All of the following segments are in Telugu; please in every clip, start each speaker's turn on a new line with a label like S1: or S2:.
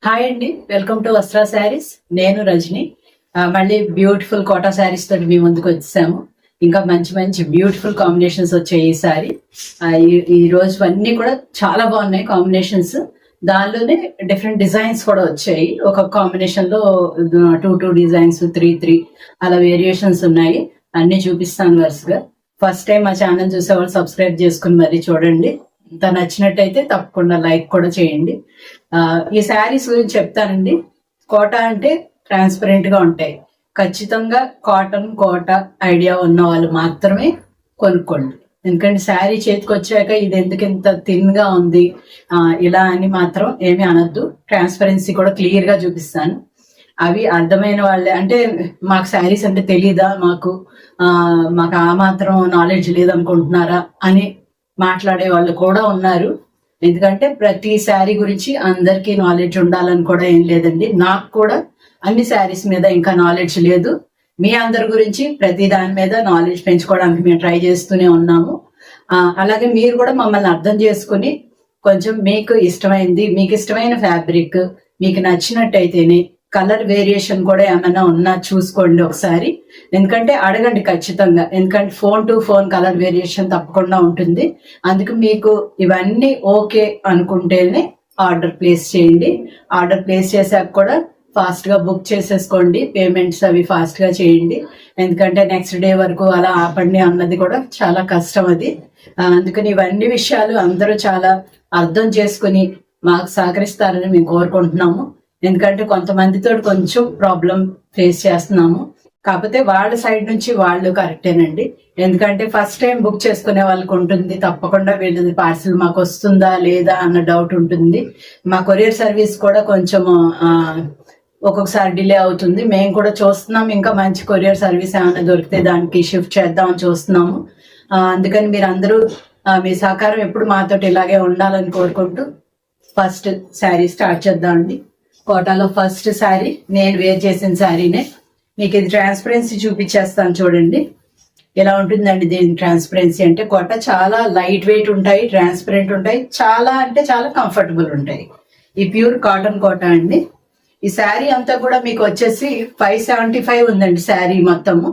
S1: హాయ్ అండి, వెల్కమ్ టు వస్త్రా శారీస్. నేను రజని. మళ్ళీ బ్యూటిఫుల్ కోటా శారీస్ తోటి మీ ముందుకు వచ్చాము. ఇంకా మంచి మంచి బ్యూటిఫుల్ కాంబినేషన్స్ వచ్చాయి ఈ సారీ. ఈ రోజు అన్ని కూడా చాలా బాగున్నాయి కాంబినేషన్స్. దానిలోనే డిఫరెంట్ డిజైన్స్ కూడా వచ్చాయి. ఒక కాంబినేషన్ లో టూ డిజైన్స్, త్రీ అలా వేరియేషన్స్ ఉన్నాయి. అన్ని చూపిస్తాను వరుసగా. ఫస్ట్ టైం మా ఛానల్ చూసేవాళ్ళు సబ్స్క్రైబ్ చేసుకుని మరీ చూడండి. ఇంత నచ్చినట్టయితే తప్పకుండా లైక్ కూడా చేయండి. ఈ శారీస్ గురించి చెప్తానండి. కోటా అంటే ట్రాన్స్పరెంట్ గా ఉంటాయి. ఖచ్చితంగా కాటన్ కోట ఐడియా ఉన్న వాళ్ళు మాత్రమే కొనుక్కోండి. ఎందుకంటే శారీ చేతికి వచ్చాక ఇది ఎందుకు ఇంత థిన్ గా ఉంది ఇలా అని మాత్రం ఏమీ అనొద్దు. ట్రాన్స్పరెన్సీ కూడా క్లియర్ గా చూపిస్తాను. అవి అర్థమైన వాళ్ళే, అంటే మాకు శారీస్ అంటే తెలీదా, మాకు ఆ మాత్రం నాలెడ్జ్ లేదనుకుంటున్నారా అని మాట్లాడే వాళ్ళు కూడా ఉన్నారు. ఎందుకంటే ప్రతి శారీ గురించి అందరికీ నాలెడ్జ్ ఉండాలని కూడా ఏం లేదండి. నాకు కూడా అన్ని శారీస్ మీద ఇంకా నాలెడ్జ్ లేదు. మీ అందరి గురించి ప్రతి దాని మీద నాలెడ్జ్ పెంచుకోవడానికి మేము ట్రై చేస్తూనే ఉన్నాము. అలాగే మీరు కూడా మమ్మల్ని అర్థం చేసుకుని కొంచెం మీకు ఇష్టమైన ఫ్యాబ్రిక్ మీకు నచ్చినట్టయితేనే కలర్ వేరియేషన్ కూడా ఏమైనా ఉన్నా చూసుకోండి ఒకసారి. ఎందుకంటే అడగండి ఖచ్చితంగా. ఎందుకంటే phone to phone colour variation తప్పకుండా ఉంటుంది. అందుకు మీకు ఇవన్నీ ఓకే అనుకుంటేనే ఆర్డర్ ప్లేస్ చేయండి. ఆర్డర్ ప్లేస్ చేశాక కూడా ఫాస్ట్ గా బుక్ చేసేసుకోండి. పేమెంట్స్ అవి ఫాస్ట్ గా చేయండి. ఎందుకంటే నెక్స్ట్ డే వరకు అలా ఆపండి అన్నది కూడా చాలా కష్టం అది. అందుకని ఇవన్నీ విషయాలు అందరూ చాలా అర్థం చేసుకుని మాకు సహకరిస్తారని మేము కోరుకుంటున్నాము. ఎందుకంటే కొంతమందితో కొంచెం ప్రాబ్లం ఫేస్ చేస్తున్నాము. కాకపోతే వాళ్ళ సైడ్ నుంచి వాళ్ళు కరెక్టేనండి. ఎందుకంటే ఫస్ట్ టైం బుక్ చేసుకునే వాళ్ళకి ఉంటుంది, తప్పకుండా వీళ్ళది పార్సిల్ మాకు వస్తుందా లేదా అన్న డౌట్ ఉంటుంది. మా కొరియర్ సర్వీస్ కూడా కొంచెం ఒక్కొక్కసారి డిలే అవుతుంది. మేము కూడా చూస్తున్నాం, ఇంకా మంచి కొరియర్ సర్వీస్ ఏమైనా దొరికితే దానికి షిఫ్ట్ చేద్దామని చూస్తున్నాము. అందుకని మీరు అందరూ మీ సహకారం ఎప్పుడు మాతోటి ఇలాగే ఉండాలని కోరుకుంటూ ఫస్ట్ శారీ స్టార్ట్ చేద్దామండి. కోటాలో ఫస్ట్ శారీ నేను వేర్ చేసిన శారీనే. మీకు ఇది ట్రాన్స్పరెన్సీ చూపించేస్తాను చూడండి. ఎలా ఉంటుందండి దీని ట్రాన్స్పరెన్సీ అంటే, కోట చాలా లైట్ వెయిట్ ఉంటాయి, ట్రాన్స్పరెంట్ ఉంటాయి, చాలా అంటే చాలా కంఫర్టబుల్ ఉంటాయి. ఈ ప్యూర్ కాటన్ కోట అండి. ఈ శారీ అంతా కూడా మీకు వచ్చేసి 575 ఉందండి శారీ మొత్తము.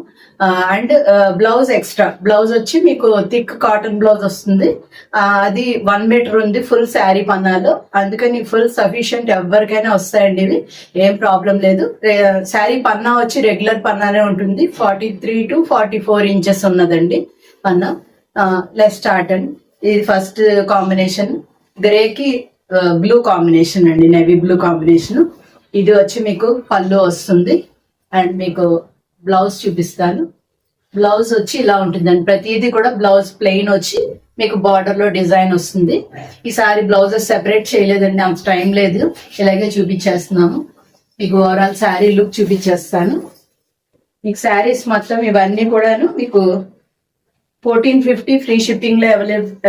S1: అండ్ బ్లౌజ్ ఎక్స్ట్రా బ్లౌజ్ వచ్చి మీకు థిక్ కాటన్ బ్లౌజ్ వస్తుంది. అది 1 మీటర్ ఉంది ఫుల్ శారీ పన్నాలో. అందుకని ఫుల్ సఫిషియంట్ ఎవరికైనా వస్తాయండి ఇవి, ఏం ప్రాబ్లం లేదు. శారీ పన్నా వచ్చి రెగ్యులర్ పన్నానే ఉంటుంది. 43 to 44 ఇంచెస్ ఉన్నదండి పన్నా. లెట్స్ స్టార్ట్ అండి. ఇది ఫస్ట్ కాంబినేషన్ గ్రేకి బ్లూ కాంబినేషన్ అండి, నేవీ బ్లూ కాంబినేషన్. ఇది వచ్చి మీకు పళ్ళు వస్తుంది. అండ్ మీకు బ్లౌజ్ చూపిస్తాను. బ్లౌజ్ వచ్చి ఇలా ఉంటుందండి. ప్రతిదీ కూడా బ్లౌజ్ ప్లెయిన్ వచ్చి మీకు బార్డర్ లో డిజైన్ వస్తుంది. ఈసారి బ్లౌజెస్ సెపరేట్ చేయలేదండి, అంత టైం లేదు. ఇలాగే చూపించేస్తున్నాము. మీకు ఓవరాల్ శారీ లుక్ చూపించేస్తాను. మీకు శారీస్ మొత్తం ఇవన్నీ కూడాను మీకు 1450 ఫ్రీ షిప్పింగ్ లో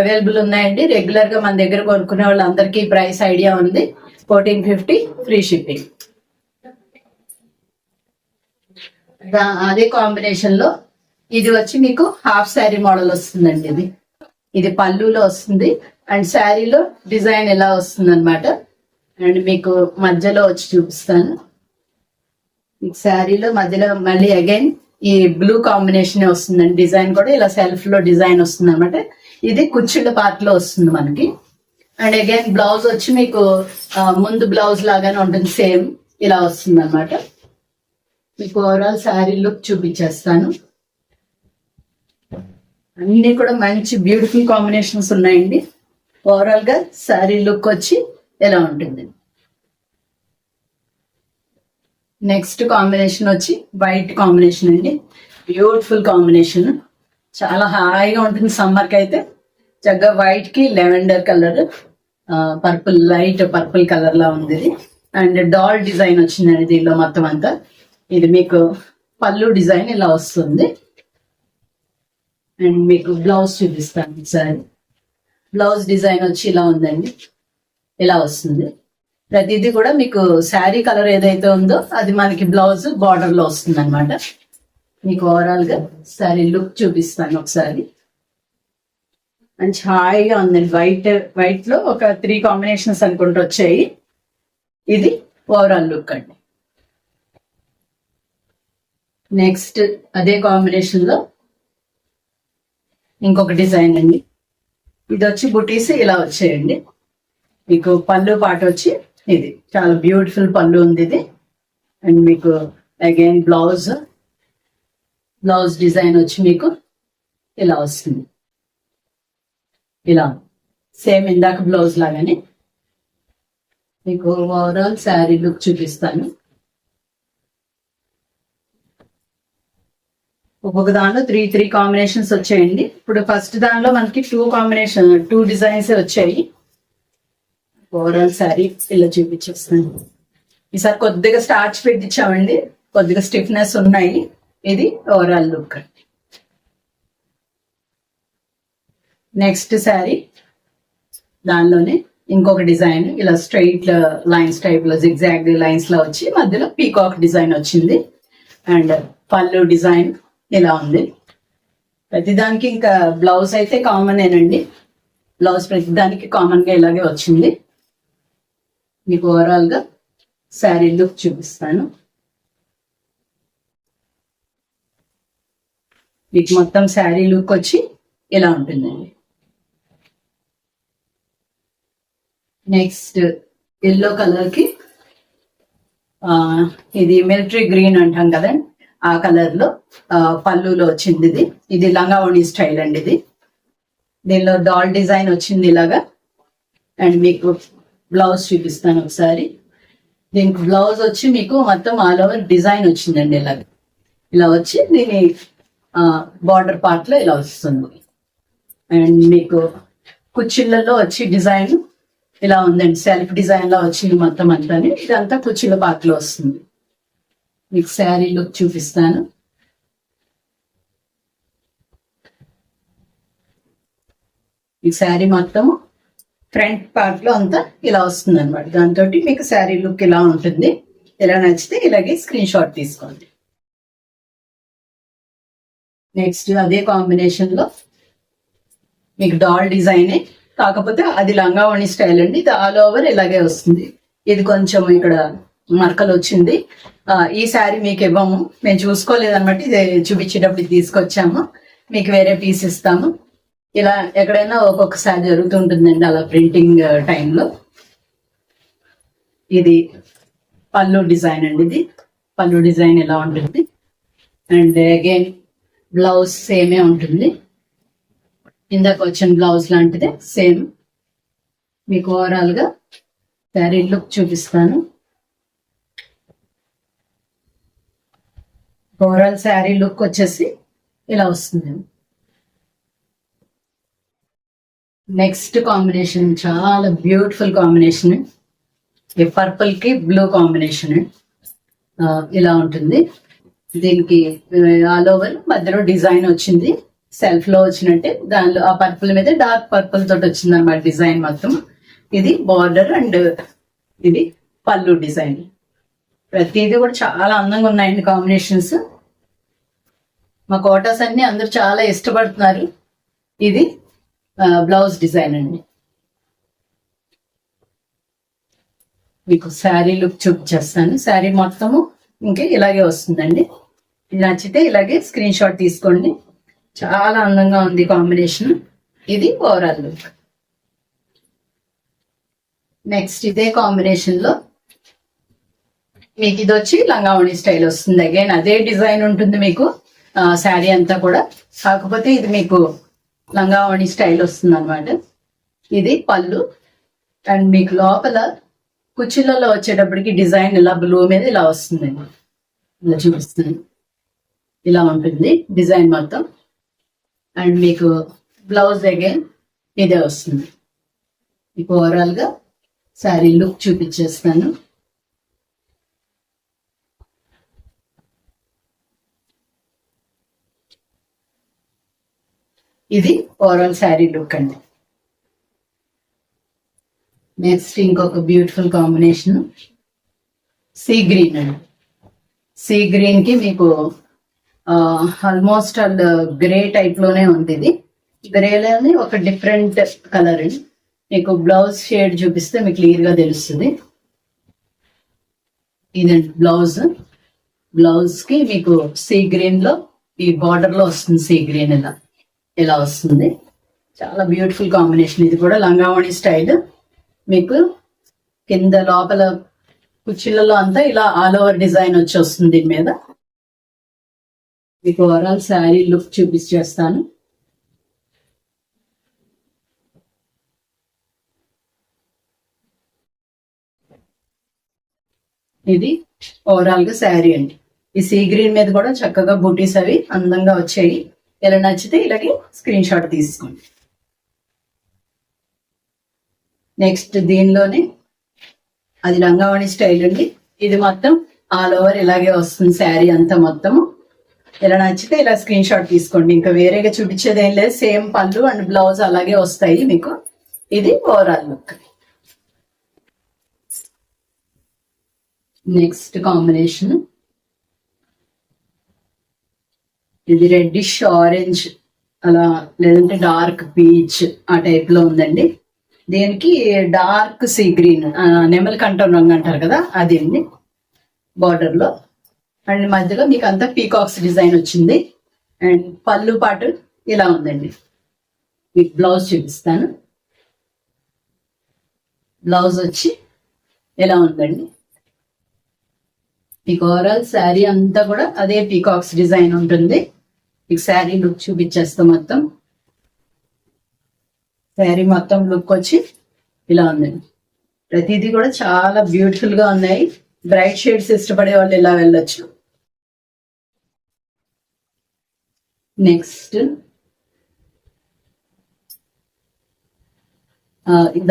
S1: అవైలబుల్ ఉన్నాయండి. రెగ్యులర్ గా మన దగ్గర కొనుక్కునే వాళ్ళందరికీ ప్రైస్ ఐడియా ఉంది. 1450 ఫ్రీ షిప్పింగ్. అదే కాంబినేషన్ లో ఇది వచ్చి మీకు హాఫ్ శారీ మోడల్ వస్తుందండి. ఇది పళ్ళులో వస్తుంది అండ్ శారీలో డిజైన్ ఎలా వస్తుంది అనమాట. అండ్ మీకు మధ్యలో వచ్చి చూపిస్తాను. శారీలో మధ్యలో మళ్ళీ అగైన్ ఈ బ్లూ కాంబినేషన్ వస్తుందండి. డిజైన్ కూడా ఇలా సెల్ఫ్ లో డిజైన్ వస్తుంది అనమాట. ఇది కుచ్చిళ్ళ పార్ట్ లో వస్తుంది మనకి. అండ్ అగైన్ బ్లౌజ్ వచ్చి మీకు ముందు బ్లౌజ్ లాగానే ఉంటుంది, సేమ్ ఇలా వస్తుంది అనమాట. మీకు ఓవరాల్ శారీ లుక్ చూపించేస్తాను. అన్ని కూడా మంచి బ్యూటిఫుల్ కాంబినేషన్స్ ఉన్నాయండి. ఓవరాల్ గా శారీ లుక్ వచ్చి ఎలా ఉంటుంది. నెక్స్ట్ కాంబినేషన్ వచ్చి వైట్ కాంబినేషన్ అండి. బ్యూటిఫుల్ కాంబినేషన్, చాలా హాయిగా ఉంటుంది సమ్మర్ కి అయితే. చక్కగా వైట్ కి lavender colour, purple, light purple colour లా ఉంది ఇది. అండ్ డాల్ డిజైన్ వచ్చిందండి దీనిలో మొత్తం అంతా. ఇది మీకు పళ్ళు డిజైన్ ఇలా వస్తుంది. అండ్ మీకు బ్లౌజ్ చూపిస్తాను ఒకసారి. బ్లౌజ్ డిజైన్ వచ్చి ఇలా ఉందండి, ఇలా వస్తుంది. ప్రతిదీ కూడా మీకు శారీ కలర్ ఏదైతే ఉందో అది మనకి బ్లౌజ్ బార్డర్ లో వస్తుంది అనమాట. మీకు ఓవరాల్ గా శారీ లుక్ చూపిస్తాను ఒకసారి. మంచి హాయిగా ఉందండి. వైట్ లో ఒక 3 కాంబినేషన్స్ అనుకుంటూ వచ్చాయి. ఇది ఓవరాల్ లుక్ అండి. నెక్స్ట్ అదే కాంబినేషన్ లో ఇంకొక డిజైన్ అండి. ఇది వచ్చి బుటీస్ ఇలా వచ్చాయండి. మీకు పళ్ళు పాట వచ్చి ఇది చాలా బ్యూటిఫుల్ పళ్ళు ఉంది ఇది. అండ్ మీకు అగైన్ బ్లౌజ్ డిజైన్ వచ్చి మీకు ఇలా వస్తుంది. ఇలా సేమ్ ఇందాక బ్లౌజ్ లాగానే మీకు ఓవరాల్ శారీ లుక్ చూపిస్తాను. ఒక్కొక్క దాంట్లో త్రీ కాంబినేషన్స్ వచ్చాయండి. ఇప్పుడు ఫస్ట్ దానిలో మనకి టూ డిజైన్స్ వచ్చాయి. ఓవరాల్ శారీ ఇలా చూపించేస్తాను. ఈసారి కొద్దిగా స్టార్చ్ పెట్టించామండి, కొద్దిగా స్టిఫ్నెస్ ఉన్నాయి. ఇది ఓవరాల్ లుక్. నెక్స్ట్ శారీ దానిలోనే ఇంకొక డిజైన్ ఇలా స్ట్రైట్ లైన్స్ టైప్ లో జిగ్జాగ్ లైన్స్ లో వచ్చి మధ్యలో పీకాక్ డిజైన్ వచ్చింది. అండ్ పళ్ళు డిజైన్ ఇలా ఉంది. ప్రతిదానికి ఇంకా బ్లౌజ్ అయితే కామన్ ఏనండి. బ్లౌజ్ ప్రతిదానికి కామన్ గా ఇలాగే వచ్చింది. మీకు ఓవరాల్ గా శారీ లుక్ చూపిస్తాను. మీకు మొత్తం శారీ లుక్ వచ్చి ఇలా ఉంటుందండి. నెక్స్ట్ ఎల్లో కలర్ కి ఇది మిలిటరీ గ్రీన్ అంటాం కదండి, ఆ కలర్ లో పళ్ళులో వచ్చింది. ఇది లంగావోణి స్టైల్ అండి. ఇది దీనిలో డాల్ డిజైన్ వచ్చింది ఇలాగా. అండ్ మీకు బ్లౌజ్ చూపిస్తాను ఒకసారి. దీనికి బ్లౌజ్ వచ్చి మీకు మొత్తం ఆల్ ఓవర్ డిజైన్ వచ్చిందండి. ఇలా వచ్చి దీని బార్డర్ పార్ట్ లో ఇలా వస్తుంది. అండ్ మీకు కుచ్చిళ్ళలో వచ్చి డిజైన్ ఇలా ఉందండి. సెల్ఫ్ డిజైన్ లో వచ్చింది మొత్తం అంతా. ఇదంతా కుచ్చిళ్ళ పార్ట్ లో వస్తుంది. మీకు శారీ లుక్ చూపిస్తాను. ఈ శారీ మొత్తం ఫ్రంట్ పార్ట్ లో అంతా ఇలా వస్తుంది అనమాట. దాంతో మీకు శారీ లుక్ ఇలా ఉంటుంది. ఇలా నచ్చితే ఇలాగే స్క్రీన్ షాట్ తీసుకోండి. నెక్స్ట్ అదే కాంబినేషన్ లో మీకు డాల్ డిజైనే, కాకపోతే అది లంగావణి స్టైల్ అండి. ఇది ఆల్ ఓవర్ ఇలాగే వస్తుంది. ఇది కొంచెం ఇక్కడ మరకలు వచ్చింది. ఈ శారీ మీకు ఇవ్వము, మేము చూసుకోలేదన్నమాట. ఇది చూపించేటప్పుడు తీసుకొచ్చాము. మీకు వేరే పీస్ ఇస్తాము. ఇలా ఎక్కడైనా ఒక్కొక్కసారి జరుగుతుంటుందండి అలా ప్రింటింగ్ టైంలో. ఇది పళ్ళు డిజైన్ అండి. ఇది పళ్ళు డిజైన్ ఎలా ఉంటుంది. అండ్ అగైన్ బ్లౌజ్ సేమే ఉంటుంది. ఇందాక వచ్చిన బ్లౌజ్ లాంటిదే సేమ్. మీకు ఓవరాల్ గా శారీ లుక్ చూపిస్తాను. ఓవరాల్ శారీ లుక్ వచ్చేసి ఇలా వస్తుంది. నెక్స్ట్ కాంబినేషన్ చాలా బ్యూటిఫుల్ కాంబినేషన్. ఈ పర్పుల్ కి బ్లూ కాంబినేషన్ ఇలా ఉంటుంది. దీనికి ఆల్ ఓవర్ మధ్యలో డిజైన్ వచ్చింది, సెల్ఫ్ లో వచ్చినట్టే. దానిలో ఆ పర్పుల్ మీద డార్క్ పర్పుల్ తోటి వచ్చింది అనమాట డిజైన్ మొత్తం. ఇది బార్డర్ అండ్ ఇది పళ్ళు డిజైన్. ప్రతిదీ కూడా చాలా అందంగా ఉన్నాయండి కాంబినేషన్స్. మా కోటాస్ అన్ని అందరూ చాలా ఇష్టపడుతున్నారు. ఇది బ్లౌజ్ డిజైన్ అండి. మీకు శారీ లుక్ చూపించేస్తాను. శారీ మొత్తము ఇంకా ఇలాగే వస్తుందండి. ఇది నచ్చితే ఇలాగే స్క్రీన్ షాట్ తీసుకోండి. చాలా అందంగా ఉంది కాంబినేషన్. ఇది ఓవరాల్ లుక్. నెక్స్ట్ ఇదే కాంబినేషన్ లో మీకు ఇది వచ్చి లంగావణి స్టైల్ వస్తుంది. అగైన్ అదే డిజైన్ ఉంటుంది మీకు శారీ అంతా కూడా, కాకపోతే ఇది మీకు లంగావణి స్టైల్ వస్తుంది అనమాట. ఇది పళ్ళు. అండ్ మీకు లోపల కుచ్చిళ్ళలో వచ్చేటప్పటికి డిజైన్ ఇలా బ్లూ మీద ఇలా వస్తుందండి. ఇలా చూపిస్తుంది. ఇలా ఉంటుంది డిజైన్ మొత్తం. అండ్ మీకు బ్లౌజ్ అగైన్ ఇదే వస్తుంది. మీకు ఓవరాల్ గా శారీ లుక్ చూపించేస్తాను. ఇది ఓవరాల్ శారీ లుక్ అండి. నెక్స్ట్ ఇంకొక బ్యూటిఫుల్ కాంబినేషన్ సీ గ్రీన్ అండి. సీ గ్రీన్ కి మీకు ఆల్మోస్ట్ గ్రే టైప్ లోనే ఉంది. ఇది గ్రేలోనే ఒక డిఫరెంట్ కలర్ అండి. మీకు బ్లౌజ్ షేడ్ చూపిస్తే మీకు క్లియర్ గా తెలుస్తుంది. ఇదండి బ్లౌజ్ కి మీకు సీ గ్రీన్ లో ఈ బార్డర్ లో వస్తుంది, సీ గ్రీన్ ఇలా వస్తుంది. చాలా బ్యూటిఫుల్ కాంబినేషన్. ఇది కూడా లంగావణి స్టైల్. మీకు కింద లోపల కుర్చీలలో అంతా ఇలా ఆల్ ఓవర్ డిజైన్ వచ్చి వస్తుంది. దీని మీద మీకు ఓవరాల్ శారీ లుక్ చూపించేస్తాను. ఇది ఓవరాల్ గా శారీ అండి. ఈ సీ గ్రీన్ మీద కూడా చక్కగా బూటీస్ అవి అందంగా వచ్చాయి. ఇలా నచ్చితే ఇలాగే స్క్రీన్ షాట్ తీసుకోండి. నెక్స్ట్ దీనిలోనే అది లంగావణి స్టైల్ అండి. ఇది మొత్తం ఆల్ ఓవర్ ఇలాగే వస్తుంది శారీ అంతా మొత్తము. ఇలా నచ్చితే ఇలా స్క్రీన్ షాట్ తీసుకోండి. ఇంకా వేరేగా చూపించేది ఏం లేదు. సేమ్ పళ్ళు అండ్ బ్లౌజ్ అలాగే వస్తాయి మీకు. ఇది ఓవరాల్ లుక్. నెక్స్ట్ కాంబినేషన్ ఇది రెడ్డిష్ ఆరెంజ్ అలా, లేదంటే డార్క్ పీచ్ ఆ టైప్ లో ఉందండి. దీనికి డార్క్ సీ గ్రీన్, నెమలి కంఠం రంగు అంటారు కదా, అది అండి బార్డర్ లో. అండ్ మధ్యలో మీకు అంతా పీకాక్స్ డిజైన్ వచ్చింది. అండ్ పళ్ళు పాటు ఇలా ఉందండి. మీకు బ్లౌజ్ చూపిస్తాను. బ్లౌజ్ వచ్చి ఇలా ఉందండి. మీకు ఓవరాల్ శారీ అంతా కూడా అదే పీకాక్స్ డిజైన్ ఉంటుంది. మీకు శారీ లుక్ చూపించేస్తాం. మొత్తం శారీ మొత్తం లుక్ వచ్చి ఇలా ఉందండి. ప్రతిదీ కూడా చాలా బ్యూటిఫుల్ గా ఉన్నాయి. బ్రైట్ షేడ్స్ ఇష్టపడే వాళ్ళు ఇలా వెళ్ళొచ్చు. నెక్స్ట్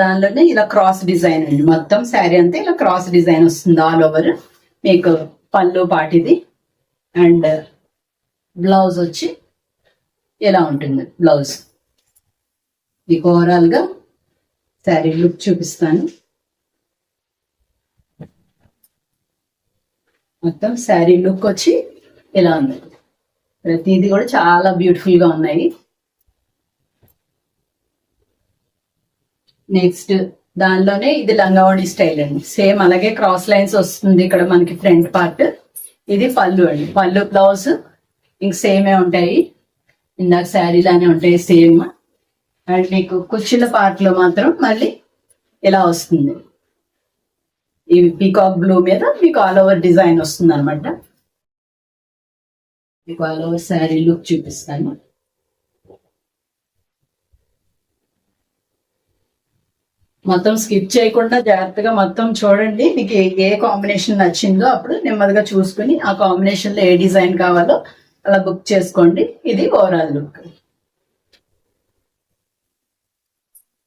S1: దానిలోనే ఇలా క్రాస్ డిజైన్ అండి. మొత్తం శారీ అంతా ఇలా క్రాస్ డిజైన్ వస్తుంది ఆల్ ఓవర్. మీకు పళ్ళు పాటిది. అండ్ బ్లౌజ్ వచ్చి ఇలా ఉంటుంది. బ్లౌజ్ మీకు ఓవరాల్ గా శారీ లుక్ చూపిస్తాను. మొత్తం శారీ లుక్ వచ్చి ఇలా ఉంది. ప్రతిదీ కూడా చాలా బ్యూటిఫుల్ గా ఉన్నాయి. నెక్స్ట్ దానిలోనే ఇది లంగావణి స్టైల్ అండి. సేమ్ అలాగే క్రాస్ లైన్స్ వస్తుంది ఇక్కడ మనకి ఫ్రంట్ పార్ట్. ఇది పళ్ళు అండి. పళ్ళు బ్లౌజ్ ఇంక సేమే ఉంటాయి. ఇందాక శారీలానే ఉంటాయి సేమ్. అండ్ మీకు కుర్చీల పార్ట్ లో మాత్రం మళ్ళీ ఇలా వస్తుంది. ఈ పీకాక్ బ్లూ మీద మీకు ఆల్ ఓవర్ డిజైన్ వస్తుంది అనమాట. మీకు ఆల్ ఓవర్ శారీ లుక్ చూపిస్తాను. మొత్తం స్కిప్ చేయకుండా జాగ్రత్తగా మొత్తం చూడండి. మీకు ఏ కాంబినేషన్ నచ్చిందో అప్పుడు నెమ్మదిగా చూసుకుని ఆ కాంబినేషన్ లో ఏ డిజైన్ కావాలో అలా బుక్ చేసుకోండి. ఇది ఓవరాల్ లుక్.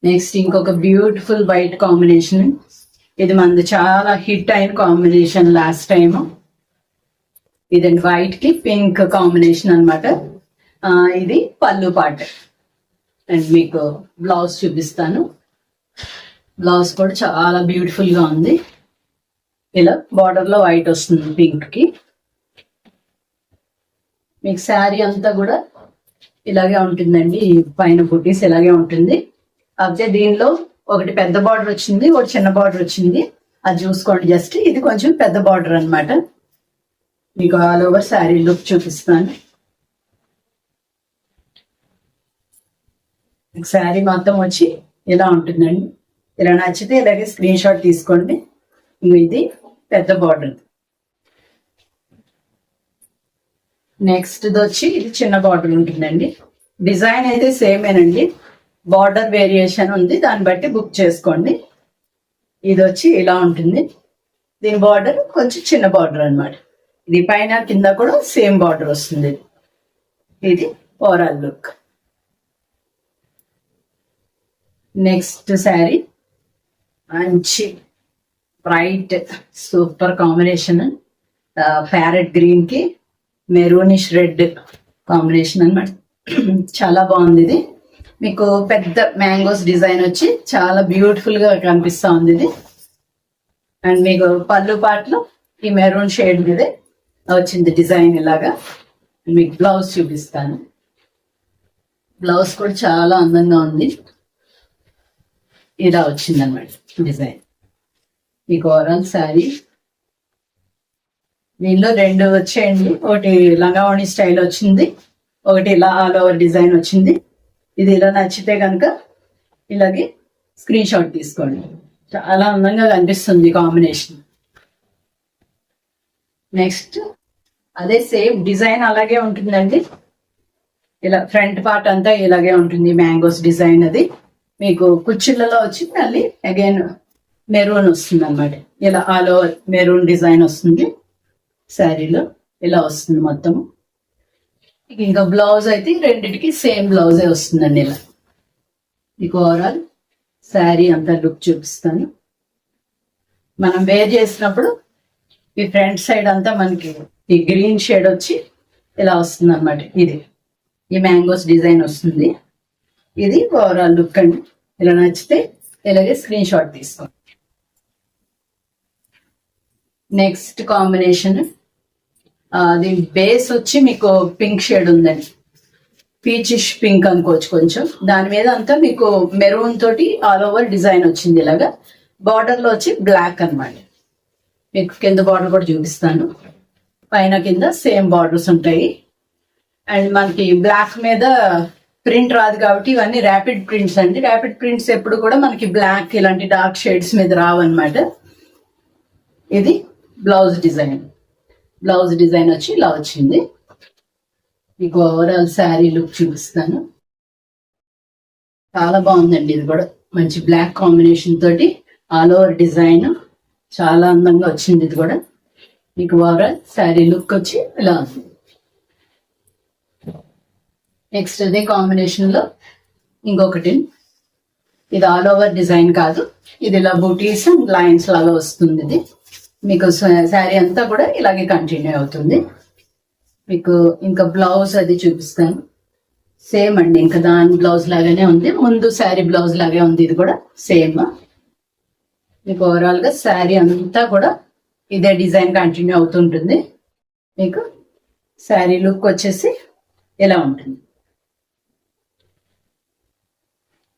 S1: నెక్స్ట్ ఇంకొక బ్యూటిఫుల్ వైట్ కాంబినేషన్. ఇది మనది చాలా హిట్ అయిన కాంబినేషన్ లాస్ట్ టైం. ఇదండి వైట్ కి పింక్ కాంబినేషన్ అనమాట. ఇది పళ్ళు పార్ట్. అండ్ మీకు బ్లౌజ్ చూపిస్తాను. బ్లౌజ్ కూడా చాలా బ్యూటిఫుల్ గా ఉంది. ఇలా బార్డర్ లో వైట్ వస్తుంది పింక్ కి. మీకు శారీ అంతా కూడా ఇలాగే ఉంటుందండి. పైన బుటీస్ ఇలాగే ఉంటుంది. అయితే దీనిలో ఒకటి పెద్ద బార్డర్ వచ్చింది, ఒకటి చిన్న బార్డర్ వచ్చింది. అది చూసుకోండి జస్ట్. ఇది కొంచెం పెద్ద బార్డర్ అనమాట. మీకు ఆల్ ఓవర్ శారీ లుక్ చూపిస్తాను. శారీ మొత్తం వచ్చి ఇలా ఉంటుందండి. ఇలా నచ్చితే ఇలాగే స్క్రీన్ షాట్ తీసుకోండి. ఇది పెద్ద బార్డర్. నెక్స్ట్ వచ్చి ఇది చిన్న బార్డర్ ఉంటుందండి. డిజైన్ అయితే సేమేనండి. బార్డర్ వేరియేషన్ ఉంది, దాన్ని బట్టి బుక్ చేసుకోండి. ఇది వచ్చి ఇలా ఉంటుంది. దీని బార్డర్ కొంచెం చిన్న బార్డర్ అనమాట. ఇది పైన కింద కూడా సేమ్ బార్డర్ వస్తుంది. ఇది ఓవరాల్ లుక్. నెక్స్ట్ శారీ మంచి bright super combination. Parrot green కి మెరూనిష్ రెడ్ కాంబినేషన్ అనమాట. చాలా బాగుంది. ఇది మీకు పెద్ద మ్యాంగోస్ డిజైన్ వచ్చి చాలా బ్యూటిఫుల్ గా కనిపిస్తా ఉంది ఇది. అండ్ మీకు పళ్ళు పాటలో ఈ మెరూన్ షేడ్ మీద వచ్చింది డిజైన్ ఇలాగా. మీకు బ్లౌజ్ చూపిస్తాను. బ్లౌజ్ కూడా చాలా అందంగా ఉంది. ఇలా వచ్చింది అనమాట డిజైన్. మీకు ఓవరాల్ శారీ దీనిలో రెండు వచ్చేయండి. ఒకటి లంగావణి స్టైల్ వచ్చింది, ఒకటి ఇలా ఆల్ ఓవర్ డిజైన్ వచ్చింది. ఇది ఇలా నచ్చితే కనుక ఇలాగే స్క్రీన్ షాట్ తీసుకోండి. చాలా అందంగా కనిపిస్తుంది కాంబినేషన్. నెక్స్ట్ అదే సేమ్ డిజైన్ అలాగే ఉంటుందండి. ఇలా ఫ్రంట్ పార్ట్ అంతా ఇలాగే ఉంటుంది, మ్యాంగోస్ డిజైన్. అది మీకు కుర్చీలలో వచ్చి మళ్ళీ అగైన్ మెరూన్ వస్తుంది అనమాట. ఇలా ఆల్ ఓవర్ మెరూన్ డిజైన్ వస్తుంది శారీలో. ఇలా వస్తుంది మొత్తం. ఇంకా బ్లౌజ్ అయితే రెండింటికి సేమ్ బ్లౌజే వస్తుందండి. ఇలా మీకు ఓవరాల్ శారీ అంతా లుక్ చూపిస్తాను. మనం వేర్ చేసినప్పుడు ఈ ఫ్రంట్ సైడ్ అంతా మనకి ఈ గ్రీన్ షేడ్ వచ్చి ఇలా వస్తుంది అనమాట. ఇది ఈ మ్యాంగోస్ డిజైన్ వస్తుంది. ఇది ఓవరాల్ లుక్ అండి. ఇలా నచ్చితే ఇలాగే స్క్రీన్ షాట్ తీసుకోండి. నెక్స్ట్ కాంబినేషన్ దీని బేస్ వచ్చి మీకు పింక్ షేడ్ ఉందండి. పీచిష్ పింక్ అనుకోవచ్చు కొంచెం. దాని మీద అంతా మీకు మెరూన్ తోటి ఆల్ ఓవర్ డిజైన్ వచ్చింది. ఇలాగా బార్డర్ లో వచ్చి బ్లాక్ అన్నమాట. మీకు కింద బార్డర్ కూడా చూపిస్తాను. పైన కింద సేమ్ బార్డర్స్ ఉంటాయి. అండ్ మనకి బ్లాక్ మీద ప్రింట్ రాదు కాబట్టి ఇవన్నీ ర్యాపిడ్ ప్రింట్స్ అండి. ర్యాపిడ్ ప్రింట్స్ ఎప్పుడు కూడా మనకి బ్లాక్ ఇలాంటి డార్క్ షేడ్స్ మీద రావన్నమాట. ఇది బ్లౌజ్ డిజైన్. బ్లౌజ్ డిజైన్ వచ్చి ఇలా వచ్చింది. మీకు ఓవరాల్ శారీ లుక్ చూపిస్తాను. చాలా బాగుందండి. ఇది కూడా మంచి బ్లాక్ కాంబినేషన్ తోటి ఆల్ ఓవర్ డిజైన్ చాలా అందంగా వచ్చింది. ఇది కూడా మీకు ఓవరాల్ శారీ లుక్ వచ్చి ఇలా ఉంది. నెక్స్ట్ అదే కాంబినేషన్ లో ఇంకొకటి. ఇది ఆల్ ఓవర్ డిజైన్ కాదు, ఇది ఇలా బూటీస్ అండ్ లైన్స్ లాగా వస్తుంది. ఇది మీకు శారీ అంతా కూడా ఇలాగే కంటిన్యూ అవుతుంది. మీకు ఇంకా బ్లౌజ్ అది చూపిస్తాను. సేమ్ అండి, ఇంకా దాని బ్లౌజ్ లాగానే ఉంది. ముందు శారీ బ్లౌజ్ లాగే ఉంది. ఇది కూడా సేమ్. మీకు ఓవరాల్ గా శారీ అంతా కూడా ఇదే డిజైన్ కంటిన్యూ అవుతుంటుంది. మీకు శారీ లుక్ వచ్చేసి ఇలా ఉంటుంది.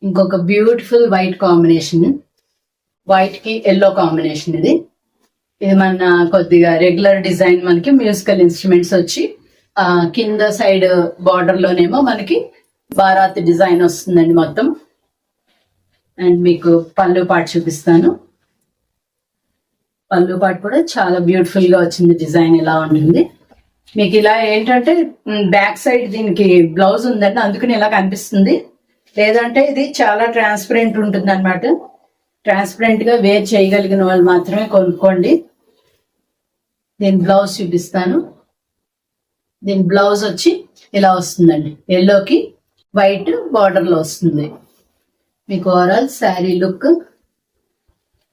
S1: ఇంకొక బ్యూటిఫుల్ వైట్ కాంబినేషన్, వైట్ కి ఎల్లో కాంబినేషన్. ఇది మన కొద్దిగా రెగ్యులర్ డిజైన్. మనకి మ్యూజికల్ ఇన్స్ట్రుమెంట్స్ వచ్చి కింద సైడ్ బార్డర్ లోనేమో మనకి బారాత్ డిజైన్ వస్తుందండి మొత్తం. అండ్ మీకు పళ్ళు పాటు చూపిస్తాను. పళ్ళు పాటు కూడా చాలా బ్యూటిఫుల్ గా వచ్చింది. డిజైన్ ఇలా ఉంటుంది. మీకు ఇలా ఏంటంటే బ్యాక్ సైడ్ దీనికి బ్లౌజ్ ఉందండి, అందుకని ఇలా కనిపిస్తుంది. లేదంటే ఇది చాలా ట్రాన్స్పరెంట్ ఉంటుంది అనమాట. ట్రాన్స్పరెంట్ గా వేర్ చేయగలిగిన వాళ్ళు మాత్రమే కొనుక్కోండి. దీని బ్లౌజ్ చూపిస్తాను. దీని బ్లౌజ్ వచ్చి ఇలా వస్తుందండి. ఎల్లోకి వైట్ బార్డర్ లో వస్తుంది. మీకు ఓవరాల్ శారీ లుక్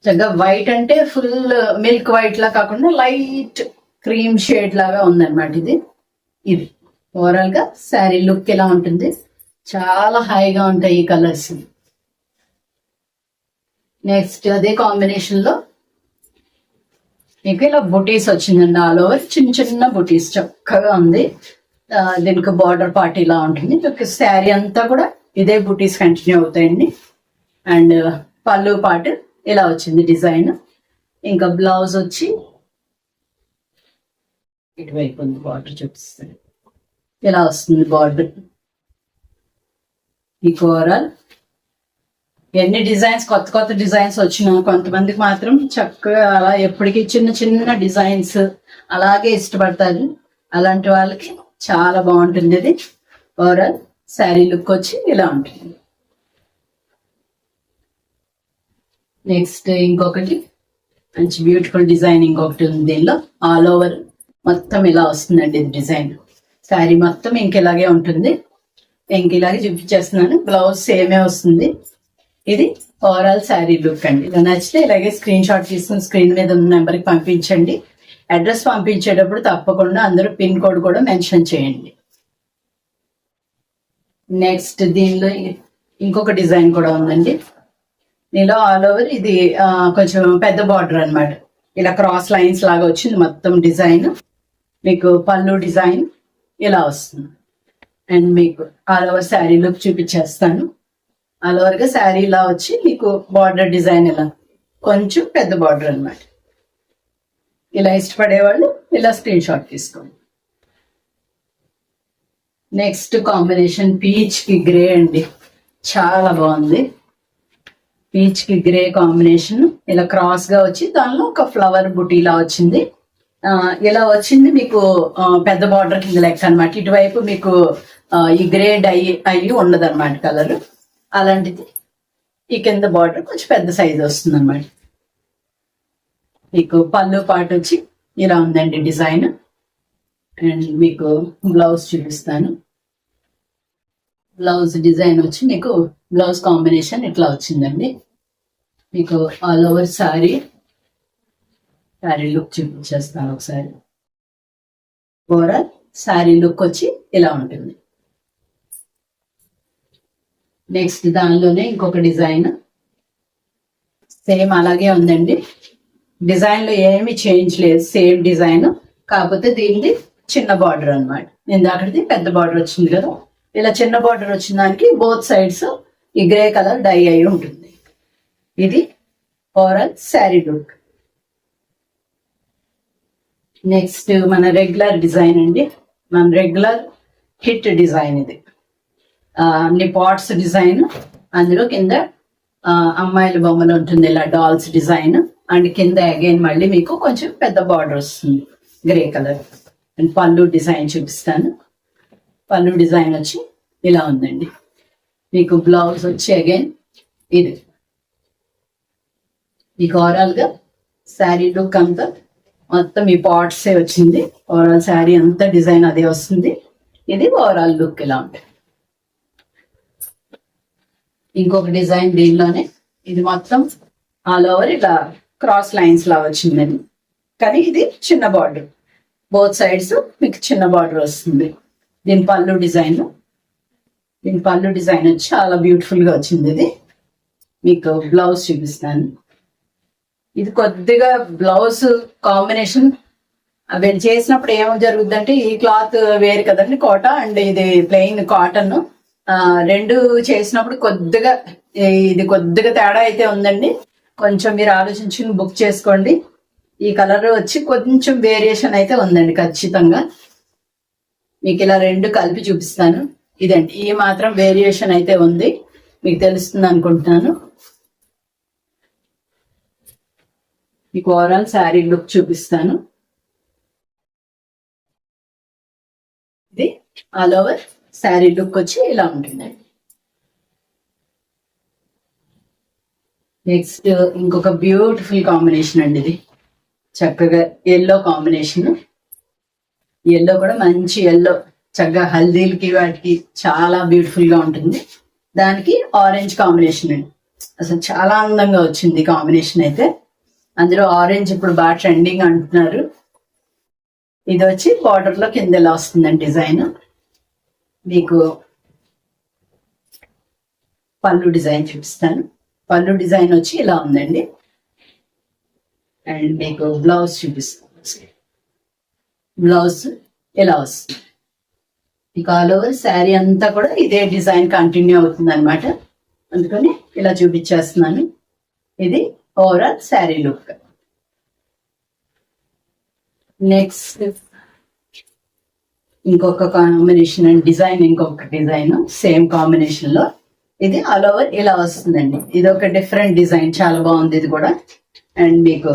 S1: చక్కగా వైట్ అంటే ఫుల్ మిల్క్ వైట్ లా కాకుండా లైట్ క్రీమ్ షేడ్ లాగా ఉందన్నమాట. ఇది ఓవరాల్ గా శారీ లుక్ ఇలా ఉంటుంది. చాలా హాయిగా ఉంటాయి ఈ కలర్స్. నెక్స్ట్ అదే కాంబినేషన్ లో మీకు ఇలా బుటీస్ వచ్చిందండి. ఆల్ ఓవర్ చిన్న చిన్న బుటీస్ చక్కగా ఉంది. దీనికి బార్డర్ పార్ట్ ఇలా ఉంటుంది. శారీ అంతా కూడా ఇదే బుటీస్ కంటిన్యూ అవుతాయండి. అండ్ పళ్ళు పార్ట్ ఇలా వచ్చింది డిజైన్. ఇంకా బ్లౌజ్ వచ్చి ఇటువైపు ఉంది. బార్డర్ చూపిస్తుంది. ఇలా వస్తుంది బార్డర్. మీకు ఓవరాల్ ఎన్ని డిజైన్స్, కొత్త కొత్త డిజైన్స్ వచ్చినా కొంతమందికి మాత్రం చక్కగా అలా ఎప్పటికీ చిన్న చిన్న డిజైన్స్ అలాగే ఇష్టపడతారు. అలాంటి వాళ్ళకి చాలా బాగుంటుంది. ఇది ఓవరాల్ శారీ లుక్ వచ్చి ఇలా ఉంటుంది. నెక్స్ట్ ఇంకొకటి మంచి బ్యూటిఫుల్ డిజైన్ ఇంకొకటి ఉంది. దీనిలో ఆల్ ఓవర్ మొత్తం ఇలా వస్తుందండి. ఇది డిజైన్ శారీ మొత్తం ఇంకెలాగే ఉంటుంది. ఇంకెలాగే చూపించేస్తున్నాను. బ్లౌజ్ సేమే వస్తుంది. ఇది ఓవరాల్ శారీ లుక్ అండి. ఇలా నచ్చితే ఇలాగే స్క్రీన్ షాట్ తీసుకుని స్క్రీన్ మీద ఉన్న నెంబర్కి పంపించండి. అడ్రస్ పంపించేటప్పుడు తప్పకుండా అందరూ పిన్ కోడ్ కూడా మెన్షన్ చేయండి. నెక్స్ట్ దీనిలో ఇంకొక డిజైన్ కూడా ఉందండి. దీనిలో ఆల్ ఓవర్ ఇది కొంచెం పెద్ద బార్డర్ అన్నమాట. ఇలా క్రాస్ లైన్స్ లాగా వచ్చింది మొత్తం డిజైన్. మీకు పళ్ళు డిజైన్ ఇలా వస్తుంది. అండ్ మీకు ఆల్ ఓవర్ శారీ లుక్ చూపించేస్తాను. ఆల్ ఓవర్ గా శారీ ఇలా వచ్చి మీకు బార్డర్ డిజైన్ ఇలా కొంచెం పెద్ద బార్డర్ అన్నమాట. ఇలా ఇష్టపడే వాళ్ళు ఇలా స్క్రీన్ షాట్ తీసుకోండి. నెక్స్ట్ కాంబినేషన్ పీచ్ కి గ్రే అండి, చాలా బాగుంది. పీచ్ కి గ్రే కాంబినేషన్ ఇలా క్రాస్ గా వచ్చి దానిలో ఒక ఫ్లవర్ బుటీలా వచ్చింది. ఇలా వచ్చింది మీకు పెద్ద బార్డర్ కింద లెక్క అనమాట. ఇటువైపు మీకు ఈ గ్రే డై అయ్యి ఉండదు అనమాట కలర్. అలాంటిది ఈ కింద బార్డర్ కొంచెం పెద్ద సైజ్ వస్తుంది అనమాట. మీకు పళ్ళు పాటు వచ్చి ఇలా ఉందండి డిజైన్. అండ్ మీకు బ్లౌజ్ చూపిస్తాను. బ్లౌజ్ డిజైన్ వచ్చి మీకు బ్లౌజ్ కాంబినేషన్ ఇట్లా వచ్చిందండి. మీకు ఆల్ ఓవర్ శారీ లుక్ చూపించేస్తాను ఒకసారి. ఓవరాల్ శారీ లుక్ వచ్చి ఇలా ఉంటుంది. నెక్స్ట్ దానిలోనే ఇంకొక డిజైన్ సేమ్ అలాగే ఉందండి. డిజైన్ లో ఏమి చేంజ్ లేదు, సేమ్ డిజైన్. కాకపోతే దీనిది చిన్న బార్డర్ అనమాట. ఇందాకటిది పెద్ద బార్డర్ వచ్చింది కదా, ఇలా చిన్న బార్డర్ వచ్చిన దానికి బోత్ సైడ్స్ ఈ గ్రే కలర్ డై అయి ఉంటుంది. ఇది ఓవరాల్ శారీ లుక్. నెక్స్ట్ మన రెగ్యులర్ డిజైన్ అండి, మన రెగ్యులర్ హిట్ డిజైన్ ఇది. అన్ని పాట్స్ డిజైన్, అందులో కింద అమ్మాయిల బొమ్మలు ఉంటుంది ఇలా డాల్స్ డిజైన్. అండ్ కింద అగైన్ మళ్ళీ మీకు కొంచెం పెద్ద బార్డర్ వస్తుంది గ్రే కలర్. అండ్ పళ్ళు డిజైన్ చూపిస్తాను. పళ్ళు డిజైన్ వచ్చి ఇలా ఉందండి. మీకు బ్లౌజ్ వచ్చి అగైన్ ఇది. మీకు ఓవరాల్ గా శారీ లుక్ అంతా మొత్తం ఈ పార్ట్సే వచ్చింది. ఓవరాల్ శారీ అంతా డిజైన్ అదే వస్తుంది. ఇది ఓవరాల్ లుక్ ఇలా ఉంటుంది. ఇంకొక డిజైన్ దీనిలోనే, ఇది మొత్తం ఆల్ ఓవర్ ఇలా క్రాస్ లైన్స్ లా వచ్చిందండి. కానీ ఇది చిన్న బార్డర్, బోత్ సైడ్స్ మీకు చిన్న బార్డర్ వస్తుంది. దీని పళ్ళు డిజైన్ వచ్చి చాలా బ్యూటిఫుల్ గా వచ్చింది. ఇది మీకు బ్లౌజ్ చూపిస్తాను. ఇది కొద్దిగా బ్లౌజ్ కాంబినేషన్ అవి చేసినప్పుడు ఏమో జరుగుద్దంటే, ఈ క్లాత్ వేరు కదండి కోట, అండ్ ఇది ప్లెయిన్ కాటన్. రెండు చేసినప్పుడు ఇది కొద్దిగా తేడా అయితే ఉందండి. కొంచెం మీరు ఆలోచించి బుక్ చేసుకోండి. ఈ కలర్ వచ్చి కొంచెం వేరియేషన్ అయితే ఉందండి ఖచ్చితంగా. మీకు ఇలా రెండు కలిపి చూపిస్తాను. ఇదండి, ఈ మాత్రం వేరియేషన్ అయితే ఉంది, మీకు తెలుస్తుంది అనుకుంటున్నాను. మీకు ఓవరాల్ శారీ లుక్ చూపిస్తాను. ఇది ఆల్ ఓవర్ శారీ లుక్ వచ్చి ఇలా ఉంటుందండి. నెక్స్ట్ ఇంకొక బ్యూటిఫుల్ కాంబినేషన్ అండి. ఇది చక్కగా ఎల్లో కాంబినేషన్. ఎల్లో కూడా మంచి ఎల్లో, చక్కగా హల్దీలకి వాటికి చాలా బ్యూటిఫుల్ గా ఉంటుంది. దానికి ఆరెంజ్ కాంబినేషన్ అండి, అసలు చాలా అందంగా వచ్చింది కాంబినేషన్ అయితే. అందులో ఆరెంజ్ ఇప్పుడు బాగా ట్రెండింగ్ అంటున్నారు. ఇది వచ్చి బార్డర్ లో కింద ఎలా వస్తుందండి డిజైన్. మీకు పళ్ళు డిజైన్ చూపిస్తాను. పళ్ళు డిజైన్ వచ్చి ఇలా ఉందండి. అండ్ మీకు బ్లౌజ్ చూపిస్తాను. బ్లౌజ్ ఇలా వస్తుంది. మీకు ఆల్ ఓవర్ శారీ అంతా కూడా ఇదే డిజైన్ కంటిన్యూ అవుతుంది అనమాట. అందుకని ఇలా చూపించేస్తున్నాను. ఇది ఓవరాల్ శారీ లుక్. నెక్స్ట్ ఇంకొక కాంబినేషన్ అండ్ డిజైన్, ఇంకొక డిజైన్ సేమ్ కాంబినేషన్ లో. ఇది ఆల్ ఓవర్ ఇలా వస్తుందండి. ఇది ఒక డిఫరెంట్ డిజైన్, చాలా బాగుంది ఇది కూడా. అండ్ మీకు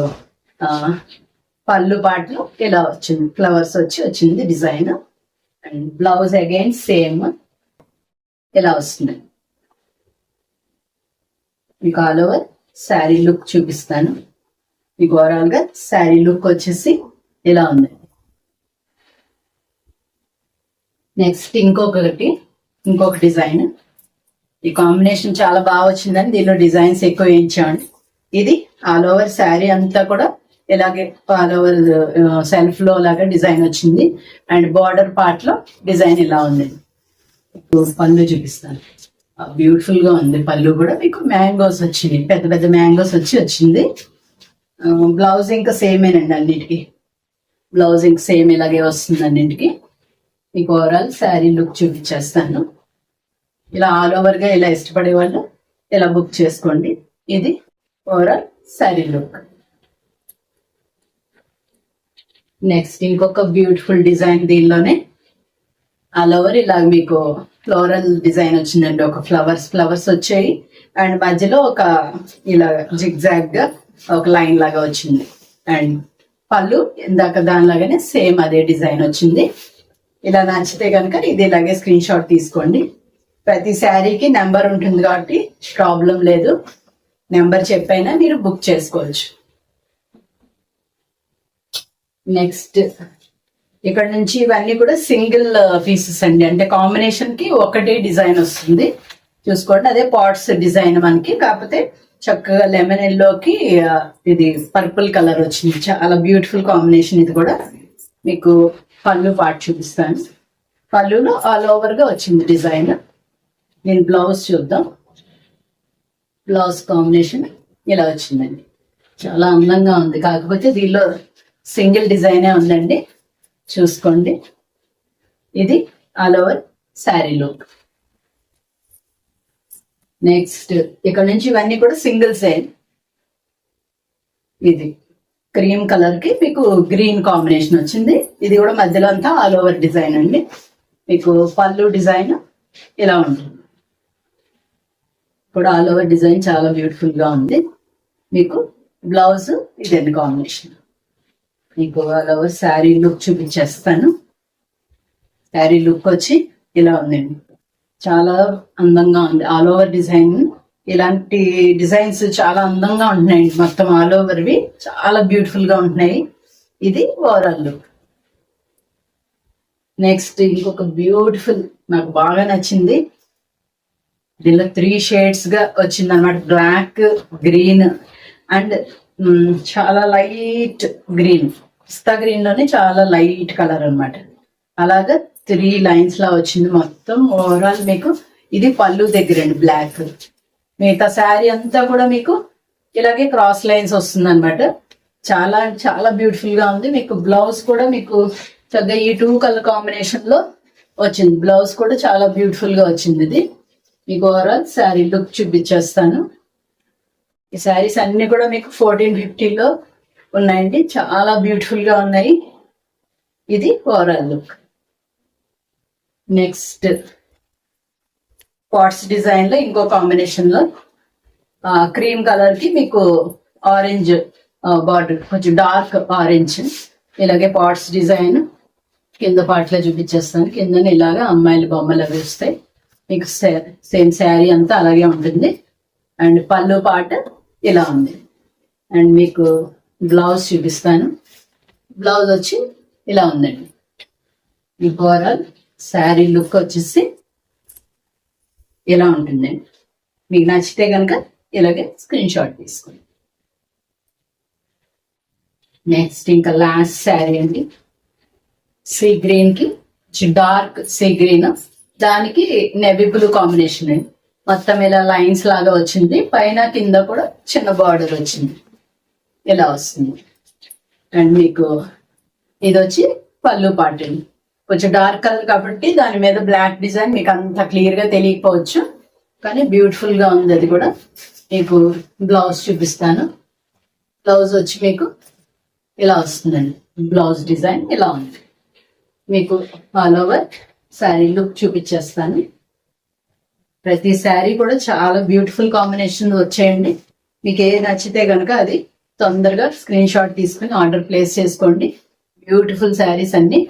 S1: పళ్ళు పాటలు ఇలా వచ్చింది, ఫ్లవర్స్ వచ్చింది design. And blouse again same ఇలా వస్తుంది. మీకు ఆల్ ఓవర్ శారీ లుక్ చూపిస్తాను. మీకు ఓవరాల్ గా శారీ లుక్ వచ్చేసి ఇలా ఉంది. నెక్స్ట్ ఇంకొక డిజైన్. ఈ కాంబినేషన్ చాలా బాగా వచ్చిందని దీనిలో డిజైన్స్ ఎక్కువ వేయించామండి. ఇది ఆల్ ఓవర్ శారీ అంతా కూడా ఇలాగే ఆల్ ఓవర్ సెల్ఫ్ లో లాగా డిజైన్ వచ్చింది. అండ్ బార్డర్ పార్ట్ లో డిజైన్ ఇలా ఉంది. పళ్ళు చూపిస్తాను. బ్యూటిఫుల్ గా ఉంది. పళ్ళు కూడా మీకు మ్యాంగోస్ వచ్చింది, పెద్ద పెద్ద మ్యాంగోస్ వచ్చింది. బ్లౌజ్ ఇంకా సేమేనండి, అన్నిటికీ బ్లౌజ్ ఇంకా సేమ్ ఇలాగే వస్తుంది అన్నింటికి. మీకు ఓవరాల్ శారీ లుక్ చూపించేస్తాను. ఇలా ఆల్ ఓవర్ గా ఇలా ఇష్టపడే వాళ్ళు ఇలా బుక్ చేసుకోండి. ఇది ఓవరాల్ శారీ లుక్. నెక్స్ట్ ఇంకొక బ్యూటిఫుల్ డిజైన్ దీనిలోనే ఆల్ ఓవర్ ఇలా మీకు ఫ్లోరల్ డిజైన్ వచ్చిందండి. ఒక ఫ్లవర్స్ వచ్చాయి అండ్ మధ్యలో ఒక ఇలా జిగ్జాగ్ గా ఒక లైన్ లాగా వచ్చింది. అండ్ పళ్ళు ఇందాక దానిలాగానే సేమ్ అదే డిజైన్ వచ్చింది. ఇలా నచ్చితే కనుక ఇది ఇలాగే స్క్రీన్ షాట్ తీసుకోండి. ప్రతి శారీకి నెంబర్ ఉంటుంది కాబట్టి ప్రాబ్లం లేదు, నెంబర్ చెప్పైనా మీరు బుక్ చేసుకోవచ్చు. నెక్స్ట్ ఇక్కడ నుంచి ఇవన్నీ కూడా సింగిల్ పీసెస్ అండి, అంటే కాంబినేషన్ కి ఒకటే డిజైన్ వస్తుంది. చూసుకోండి, అదే పాట్స్ డిజైన్ మనకి, కాకపోతే చక్కగా లెమన్ ఎల్లోకి ఇది పర్పుల్ కలర్ వచ్చింది. చాలా బ్యూటిఫుల్ కాంబినేషన్. ఇది కూడా మీకు పళ్ళు పార్ట్ చూపిస్తాను. పళ్ళులో ఆల్ ఓవర్ గా వచ్చింది డిజైన్. నేను బ్లౌజ్ చూద్దాం. బ్లౌజ్ కాంబినేషన్ ఇలా వచ్చిందండి, చాలా అందంగా ఉంది. కాకపోతే దీనిలో సింగిల్ డిజైనే ఉందండి, చూసుకోండి. ఇది all over sari look. Next ఇక్కడ నుంచి ఇవన్నీ కూడా సింగిల్ సైడ్. ఇది క్రీమ్ కలర్ కి మీకు గ్రీన్ కాంబినేషన్ వచ్చింది. ఇది కూడా మధ్యలో అంతా ఆల్ ఓవర్ డిజైన్ అండి. మీకు పళ్ళు డిజైన్ ఇలా ఉంటుంది. కూడా ఆల్ ఓవర్ డిజైన్ చాలా బ్యూటిఫుల్ గా ఉంది. మీకు బ్లౌజ్ ఇదండి కాంబినేషన్. మీకు ఆల్ ఓవర్ శారీ లుక్ చూపించేస్తాను. శారీ లుక్ వచ్చి ఇలా ఉందండి, చాలా అందంగా ఉంది. ఆల్ ఓవర్ డిజైన్, ఇలాంటి డిజైన్స్ చాలా అందంగా ఉంటున్నాయి. మొత్తం ఆల్ ఓవర్వి చాలా బ్యూటిఫుల్ గా ఉంటున్నాయి. ఇది ఓవరాల్ లుక్. నెక్స్ట్ ఇంకొక బ్యూటిఫుల్ నాకు బాగా నచ్చింది. దీనిలో 3 షేడ్స్ గా వచ్చింది అనమాట. బ్లాక్, గ్రీన్ అండ్ చాలా లైట్ గ్రీన్. పిస్తా గ్రీన్ లోనే చాలా లైట్ కలర్ అనమాట. అలాగా 3 లైన్స్ లా వచ్చింది మొత్తం. ఓవరాల్ మీకు ఇది పళ్ళు దగ్గర అండి, బ్లాక్. మిగతా శారీ అంతా కూడా మీకు ఇలాగే క్రాస్ లైన్స్ వస్తుంది అనమాట. చాలా చాలా బ్యూటిఫుల్ గా ఉంది. మీకు బ్లౌజ్ కూడా మీకు చక్కగా ఈ 2 కలర్ కాంబినేషన్ లో వచ్చింది. బ్లౌజ్ కూడా చాలా బ్యూటిఫుల్ గా వచ్చింది. ఇది మీకు ఓవరాల్ శారీ లుక్ చూపించేస్తాను. ఈ శారీస్ అన్ని కూడా మీకు 1450లో ఉన్నాయండి, చాలా బ్యూటిఫుల్ గా ఉన్నాయి. ఇది overall look. Next pots design లో ఇంకో కాంబినేషన్ లో క్రీమ్ కలర్ కి మీకు ఆరెంజ్ బార్డర్, కొంచెం డార్క్ ఆరెంజ్. ఇలాగే పాట్స్ డిజైన్ కింద పార్ట్లో చూపించేస్తాను. కింద ఇలాగా అమ్మాయిల బొమ్మలు అవి వస్తాయి. మీకు సేమ్ శారీ అంతా అలాగే ఉంటుంది. అండ్ పళ్ళు పార్ట్ ఇలా ఉంది. అండ్ మీకు బ్లౌజ్ చూపిస్తాను. బ్లౌజ్ వచ్చి ఇలా ఉందండి. మీకు ఓవరాల్ శారీ లుక్ వచ్చేసి ఇలా ఉంటుందండి. మీకు నచ్చితే కనుక ఇలాగే స్క్రీన్ షాట్ తీసుకోండి. నెక్స్ట్ ఇంకా లాస్ట్ శారీ అండి. సీ గ్రీన్ కి డార్క్ సీ గ్రీన్, దానికి నెవీ బ్లూ కాంబినేషన్ అండి. మొత్తం ఇలా లైన్స్ లాగా వచ్చింది. పైన కింద కూడా చిన్న బార్డర్ వచ్చింది, ఇలా వస్తుంది. అండ్ మీకు ఇది వచ్చి పళ్ళు పార్ట్ అండి. కొంచెం డార్క్ కలర్ కాబట్టి దాని మీద బ్లాక్ డిజైన్ మీకు అంత క్లియర్ గా తెలియకపోవచ్చు, కానీ బ్యూటిఫుల్ గా ఉంది. అది కూడా మీకు బ్లౌజ్ చూపిస్తాను. బ్లౌజ్ వచ్చి మీకు ఇలా వస్తుందండి. బ్లౌజ్ డిజైన్ ఇలా ఉంది. మీకు ఆల్ ఓవర్ శారీ లుక్ చూపించేస్తాను. ప్రతి శారీ కూడా చాలా బ్యూటిఫుల్ కాంబినేషన్ వచ్చేయండి. మీకు ఏ నచ్చితే కనుక అది తొందరగా స్క్రీన్ షాట్ తీసుకుని ఆర్డర్ ప్లేస్ చేసుకోండి. బ్యూటిఫుల్ శారీస్ అన్ని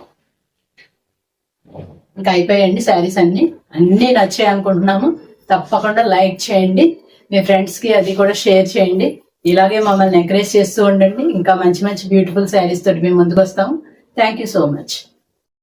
S1: ఇంకా అయిపోయాయండి. శారీస్ అన్ని నచ్చాయి అనుకుంటున్నాము. తప్పకుండా లైక్ చేయండి, మీ ఫ్రెండ్స్ కి అది కూడా షేర్ చేయండి. ఇలాగే మమ్మల్ని ఎంకరేజ్ చేస్తూ ఉండండి. ఇంకా మంచి మంచి బ్యూటిఫుల్ శారీస్ తోటి మేము ముందుకు వస్తాము. Thank you so much.